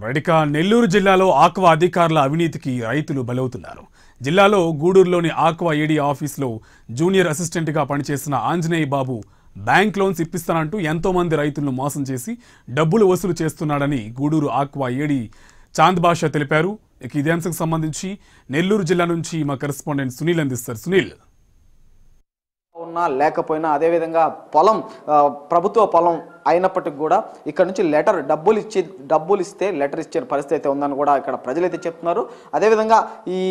Right Nellore జిల్లాలో aqua అధికారుల అవినీతికి రైతులు బలవుతున్నారు. జిల్లాలో గూడూరులోని ఆక్వా ఏడీ ఆఫీసులో జూనియర్ అసిస్టెంట్గా పనిచేసిన ఆంజనేయ బాబు బ్యాంక్ లోన్స్ ఇప్పిస్తానంటూ ఎంతో మంది రైతులను మోసం చేసి డబ్బులు వసూలు చేస్తున్నాడని గూడూరు ఆక్వా ఏడీ చాంద్ బాషా తెలిపారు. ఇదే అంశంకు సంబంధించి నెల్లూరు జిల్లా నుంచి మా కరెస్పాండెంట్ సునీల్ అందిస్తారు. సునీల్, ఉన్నా లేకపోయినా అదేవిధంగా పొలం ప్రభుత్వ పొలం అయినప్పటికీ కూడా ఇక్కడ నుంచి డబ్బులు ఇస్తే లెటర్ ఇచ్చే పరిస్థితి అయితే ఉందని కూడా ఇక్కడ ప్రజలైతే చెప్తున్నారు. అదేవిధంగా ఈ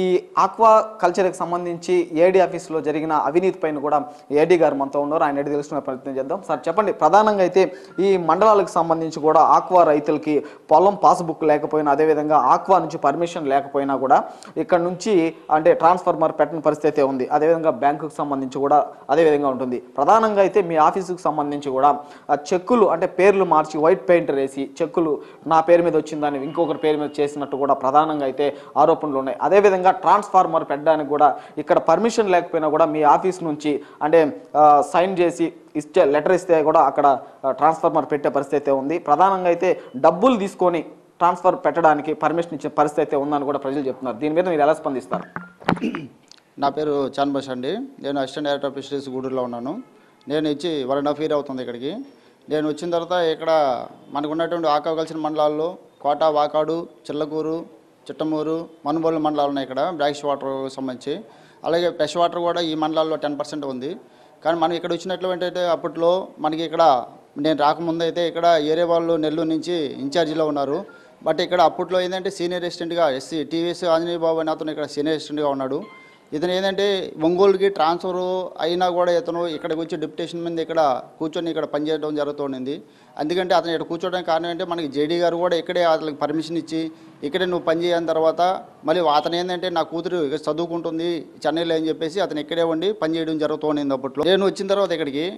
ఆక్వా కల్చర్కి సంబంధించి ఏడీ ఆఫీస్లో జరిగిన అవినీతి పైన కూడా ఏడీ గారు మనతో ఉన్నారు. ఆయన ఏడీ తెలుసుకునే ప్రయత్నం చేద్దాం. సార్ చెప్పండి, ప్రధానంగా అయితే ఈ మండలాలకు సంబంధించి కూడా ఆక్వా రైతులకి పొలం పాస్బుక్ లేకపోయినా, అదేవిధంగా ఆక్వా నుంచి పర్మిషన్ లేకపోయినా కూడా ఇక్కడ నుంచి అంటే ట్రాన్స్ఫార్మర్ పెట్టిన పరిస్థితి అయితే ఉంది. అదేవిధంగా బ్యాంకుకు సంబంధించి కూడా అదేవిధంగా ఉంటుంది. ప్రధానంగా అయితే మీ ఆఫీసుకు సంబంధించి కూడా చెక్కులు అంటే పేర్లు మార్చి వైట్ పెయింట్ వేసి చెక్కులు నా పేరు మీద వచ్చిందని ఇంకొకరి పేరు మీద చేసినట్టు కూడా ప్రధానంగా అయితే ఆరోపణలు ఉన్నాయి. అదేవిధంగా ట్రాన్స్ఫార్మర్ పెట్టడానికి కూడా ఇక్కడ పర్మిషన్ లేకపోయినా కూడా మీ ఆఫీస్ నుంచి అంటే సైన్ చేసి లెటర్ ఇస్తే కూడా అక్కడ ట్రాన్స్ఫార్మర్ పెట్టే పరిస్థితి ఉంది. ప్రధానంగా అయితే డబ్బులు తీసుకొని ట్రాన్స్ఫర్ పెట్టడానికి పర్మిషన్ ఇచ్చే పరిస్థితి అయితే ఉందని కూడా ప్రజలు చెప్తున్నారు. దీని మీద మీరు ఎలా స్పందిస్తారు? నా పేరు చాంద్ బాషా అండి. నేను అసిస్టెంట్ డైరెక్టర్ ఆఫ్ ఫిషరీస్ గూడూరులో ఉన్నాను. నేను ఇచ్చి 1.5 years అవుతుంది ఇక్కడికి. నేను వచ్చిన తర్వాత ఇక్కడ మనకు ఉన్నటువంటి ఆక్వాకల్చర్ మండలాల్లో కోట, వాకాడు, చిల్లకూరు, చిట్టమూరు, మనుబోలు మండలాలు ఉన్నాయి. ఇక్కడ బ్రాక్స్ వాటర్ సంబంధించి, అలాగే ఫ్రెష్ వాటర్ కూడా ఈ మండలాల్లో 10% ఉంది. కానీ మనం ఇక్కడ వచ్చినట్లు ఏంటంటే అప్పట్లో మనకి ఇక్కడ నేను రాకముందు అయితే ఇక్కడ ఏరియా వాళ్ళు నెల్లూరు నుంచి ఇన్ఛార్జిలో ఉన్నారు. బట్ ఇక్కడ అప్పట్లో ఏంటంటే సీనియర్ అసిస్టెంట్గా టీవీఎస్ ఆంజనేయ బాబు అని అతను ఇక్కడ సీనియర్ అసిస్టెంట్గా ఉన్నాడు. ఇతను ఏంటంటే ఒంగోలుకి ట్రాన్స్ఫర్ అయినా కూడా ఇతను ఇక్కడికి వచ్చి డిప్యుటేషన్ మీద ఇక్కడ కూర్చొని ఇక్కడ పనిచేయడం జరుగుతుంది. అందుకంటే అతను ఇక్కడ కూర్చోవడానికి కారణం ఏంటంటే మనకి జేడీ గారు కూడా ఇక్కడే అతనికి పర్మిషన్ ఇచ్చి ఇక్కడే నువ్వు పని చేయని తర్వాత మళ్ళీ అతను ఏంటంటే నా కూతురు ఇక్కడ చదువుకుంటుంది చెన్నైలో అని చెప్పేసి అతను ఇక్కడే ఉండి పని చేయడం జరుగుతుంది. అప్పట్లో నేను వచ్చిన తర్వాత ఇక్కడికి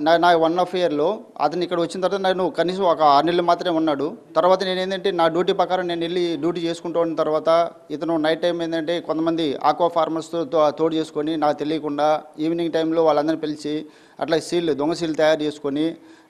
నా 1.5 years అతను ఇక్కడ వచ్చిన తర్వాత నేను కనీసం ఒక 6 నెలలు మాత్రమే ఉన్నాడు. తర్వాత నేను ఏంటంటే నా డ్యూటీ ప్రకారం నేను వెళ్ళి డ్యూటీ చేసుకుంటూ ఉన్న తర్వాత ఇతను నైట్ టైం ఏంటంటే కొంతమంది ఆక్వా ఫార్మర్స్తో తోడు చేసుకొని నాకు తెలియకుండా ఈవినింగ్ టైంలో వాళ్ళందరినీ పిలిచి అట్లా దొంగ సీలు తయారు చేసుకొని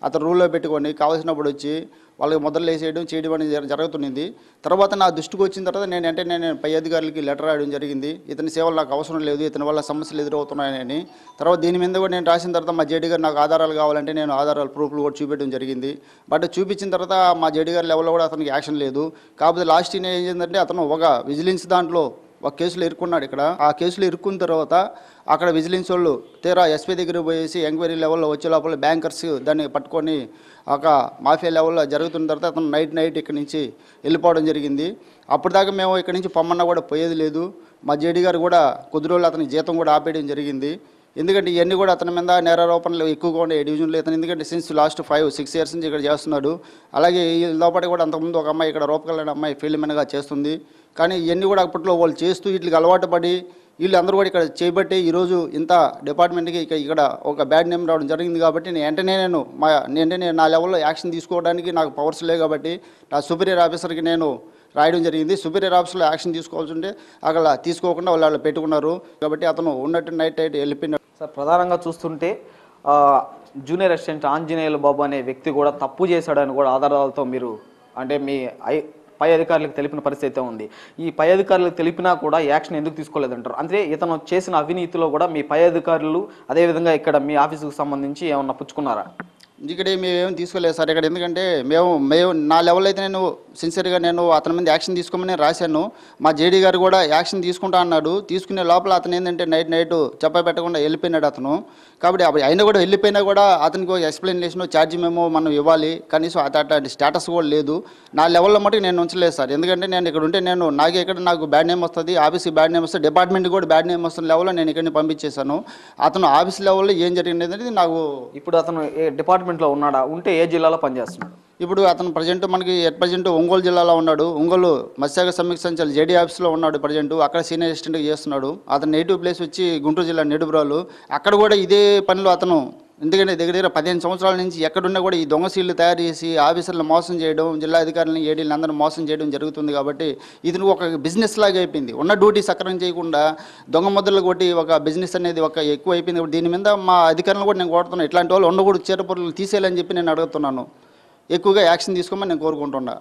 అతను రూల్లో పెట్టుకొని కావాల్సినప్పుడు వచ్చి వాళ్ళకి ముద్రలు వేసేయడం చేయడం అనేది జరుగుతుంది. తర్వాత నా దృష్టికి వచ్చిన తర్వాత నేను పై అధికారులకి లెటర్ రాయడం జరిగింది. ఇతని సేవలు నాకు అవసరం లేదు, ఇతని వల్ల సమస్యలు ఎదురవుతున్నాయని. తర్వాత దీని మీద కూడా నేను రాసిన తర్వాత మా జేడీ గారు నాకు ఆధారాలు కావాలంటే నేను ఆధారాలు ప్రూఫ్లు కూడా చూపించడం జరిగింది. బట్ చూపించిన తర్వాత మా జేడీ గారి లెవెల్లో కూడా అతనికి యాక్షన్ లేదు. కాకపోతే లాస్ట్ ఏం చేసిందంటే అతను ఒక విజిలెన్స్ దాంట్లో ఒక కేసులో ఇరుక్కున్నాడు. ఇక్కడ ఆ కేసులో ఇరుక్కున్న తర్వాత అక్కడ విజిలెన్స్ వాళ్ళు తీరా ఎస్పీ దగ్గర పోయేసి ఎంక్వైరీ లెవెల్లో వచ్చే లోపల బ్యాంకర్స్ దాన్ని పట్టుకొని ఒక మాఫియా లెవెల్లో జరుగుతున్న తర్వాత అతను నైట్ ఇక్కడి నుంచి వెళ్ళిపోవడం జరిగింది. అప్పటిదాకా మేము ఇక్కడి నుంచి పొమ్మన్నా కూడా పోయేది లేదు. మా జేడీ గారు కూడా కొద్ది రోజులు అతని జీతం కూడా ఆపేయడం జరిగింది. ఎందుకంటే ఇవన్నీ కూడా అతని మీద నేరారోపణలు ఎక్కువగా ఉండే డివిజన్లో ఇతను ఎందుకంటే సిన్స్ లాస్ట్ 5-6 years నుంచి ఇక్కడ చేస్తున్నాడు. అలాగే ఈ లోపల కూడా అంతకుముందు ఒక అమ్మాయి ఇక్కడ రూపకల్లాణ అమ్మాయి ఫీల్డ్ మెన్గా చేస్తుంది. కానీ ఇవన్నీ కూడా అప్పట్లో వాళ్ళు చేస్తూ వీటికి అలవాటు పడి వీళ్ళందరూ కూడా ఇక్కడ చేయబట్టి ఈరోజు ఇంత డిపార్ట్మెంట్కి ఇక్కడ ఒక బ్యాడ్ నేమ్ రావడం జరిగింది. కాబట్టి నేను నా లెవెల్లో యాక్షన్ తీసుకోవడానికి నాకు పవర్స్ లేవు. కాబట్టి నా సుపీరియర్ ఆఫీసర్కి నేను రాయడం జరిగింది. సుపీరియర్ ఆఫీసర్లో యాక్షన్ తీసుకోవాల్సి ఉంటే అక్కడ తీసుకోకుండా వాళ్ళు పెట్టుకున్నారు. కాబట్టి అతను ఉన్నట్టు నైట్ వెళ్ళిపోయినాడు. సార్, ప్రధానంగా చూస్తుంటే జూనియర్ అసిస్టెంట్ ఆంజనేయుల బాబు అనే వ్యక్తి కూడా తప్పు చేశాడని కూడా ఆధారాలతో మీరు అంటే మీ పై అధికారులకు తెలిపిన పరిస్థితి ఉంది. ఈ పై అధికారులకు తెలిపినా కూడా యాక్షన్ ఎందుకు తీసుకోలేదంటారు? అంటే ఇతను చేసిన అవినీతిలో కూడా మీ పై అధికారులు అదేవిధంగా ఇక్కడ మీ ఆఫీసుకు సంబంధించి ఏమన్నా పుచ్చుకున్నారా? ఇక్కడ మేమేం తీసుకోలేదు సార్. ఇక్కడ ఎందుకంటే మేము నా లెవెల్ అయితే నేను సిన్సియర్గా అతని మీద యాక్షన్ తీసుకోమని రాశాను. మా జేడీ గారు కూడా యాక్షన్ తీసుకుంటా అన్నాడు. తీసుకునే లోపల అతను ఏంటంటే నైట్ చెప్ప పెట్టకుండా వెళ్ళిపోయినాడు అతను. కాబట్టి అయినా కూడా వెళ్ళిపోయినా కూడా అతనికి ఎక్స్ప్లెయినేషన్ ఛార్జ్ మేము మనం ఇవ్వాలి. కనీసం అట్లాంటి స్టేటస్ కూడా లేదు. నా లెవెల్లో మటుకు నేను ఉంచలేదు సార్. ఎందుకంటే నేను ఇక్కడ ఉంటే నాకు బ్యాడ్ నేమ్ వస్తుంది, ఆఫీస్కి బ్యాడ్ నేమ్ వస్తుంది, డిపార్ట్మెంట్కి కూడా బ్యాడ్ నేమ్ వస్తున్న లెవెల్లో నేను ఇక్కడిని పంపించేశాను. అతను ఆఫీస్ లెవెల్లో ఏం జరిగింది అనేది నాకు ఇప్పుడు అతను డిపార్ట్మెంట్లో ఉన్నాడా? ఉంటే ఏ జిల్లాలో పనిచేస్తున్నాడు? ఇప్పుడు అతను ప్రజెంట్ ఒంగోలు జిల్లాలో ఉన్నాడు. ఒంగోలు మత్స్యశాఖ సమీక్ష సంచాలకులు జేడీ ఆఫీస్లో ఉన్నాడు ప్రజెంట్. అక్కడ సీనియర్ అసిస్టెంట్గా చేస్తున్నాడు. అతను నేటివ్ ప్లేస్ వచ్చి గుంటూరు జిల్లా నెడుబ్రాలు. అక్కడ కూడా ఇదే పనిలో అతను ఎందుకంటే దగ్గర 15 సంవత్సరాల నుంచి ఎక్కడున్నా కూడా ఈ దొంగ సీళ్లు తయారు చేసి ఆఫీసర్లు మోసం చేయడం, జిల్లా అధికారులను ఏడీలను అందరూ మోసం చేయడం జరుగుతుంది. కాబట్టి ఇది ఒక బిజినెస్ లాగా అయిపోయింది. ఉన్న డ్యూటీ సక్రమం చేయకుండా దొంగ ముద్రలు కొట్టి ఒక బిజినెస్ అనేది ఎక్కువ అయిపోయింది. దీని మీద మా అధికారులను కూడా నేను కోరుతున్నాను, ఇట్లాంటి వాళ్ళు ఉండకూడదు, చీరపొరలు తీసేయాలని చెప్పి నేను అడుగుతున్నాను. ఎక్కువగా యాక్షన్ తీసుకోమని నేను కోరుకుంటున్నా.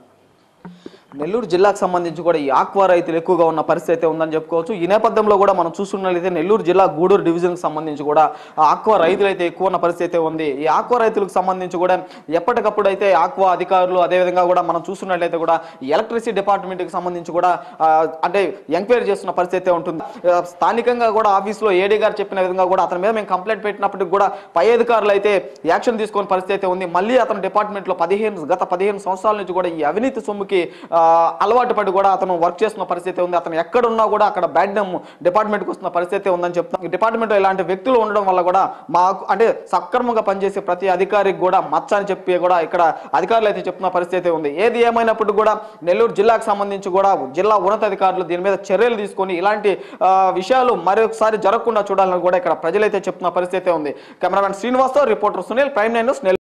నెల్లూరు జిల్లాకు సంబంధించి కూడా ఈ ఆక్వా రైతులు ఎక్కువగా ఉన్న పరిస్థితి అయితే ఉందని చెప్పుకోవచ్చు. ఈ నేపథ్యంలో కూడా మనం చూస్తున్నట్లయితే నెల్లూరు జిల్లా గూడూరు డివిజన్కి సంబంధించి కూడా ఆక్వా రైతులు అయితే ఎక్కువ ఉన్న పరిస్థితి అయితే ఉంది. ఈ ఆక్వా రైతులకు సంబంధించి కూడా ఎప్పటికప్పుడు అయితే ఆక్వా అధికారులు అదేవిధంగా కూడా మనం చూస్తున్నట్లయితే కూడా ఎలక్ట్రిసిటీ డిపార్ట్మెంట్కి సంబంధించి కూడా అంటే ఎంక్వైరీ చేస్తున్న పరిస్థితి అయితే ఉంటుంది. స్థానికంగా కూడా ఆఫీస్లో ఏడీ గారు చెప్పిన విధంగా కూడా అతని మీద మేము కంప్లైంట్ పెట్టినప్పటికి కూడా పై అధికారులు అయితే యాక్షన్ తీసుకునే పరిస్థితి అయితే ఉంది. మళ్ళీ అతను డిపార్ట్మెంట్లో గత 15 సంవత్సరాల నుంచి కూడా ఈ అవినీతి సొమ్ముకి అలవాటు పడి కూడా అతను వర్క్ చేస్తున్న పరిస్థితి ఉంది. అతను ఎక్కడున్నా కూడా అక్కడ బ్యాడ్ నేమ్ డిపార్ట్మెంట్కి వస్తున్న పరిస్థితి ఉందని చెప్తున్నారు. డిపార్ట్మెంట్లో ఇలాంటి వ్యక్తులు ఉండడం వల్ల కూడా మాకు అంటే సక్రమంగా పనిచేసే ప్రతి అధికారికి కూడా మచ్చ అని చెప్పి కూడా ఇక్కడ అధికారులు అయితే చెప్తున్న పరిస్థితి ఉంది. ఏది ఏమైనప్పుడు కూడా నెల్లూరు జిల్లాకు సంబంధించి కూడా జిల్లా ఉన్నతాధికారులు దీని మీద చర్యలు తీసుకొని ఇలాంటి విషయాలు మరొకసారి జరగకుండా చూడాలని కూడా ఇక్కడ ప్రజలైతే చెప్తున్న పరిస్థితి ఉంది. కెమెరామెన్ శ్రీనివాస్తో రిపోర్టర్ సునీల్, ప్రైమ్ 9 న్యూస్.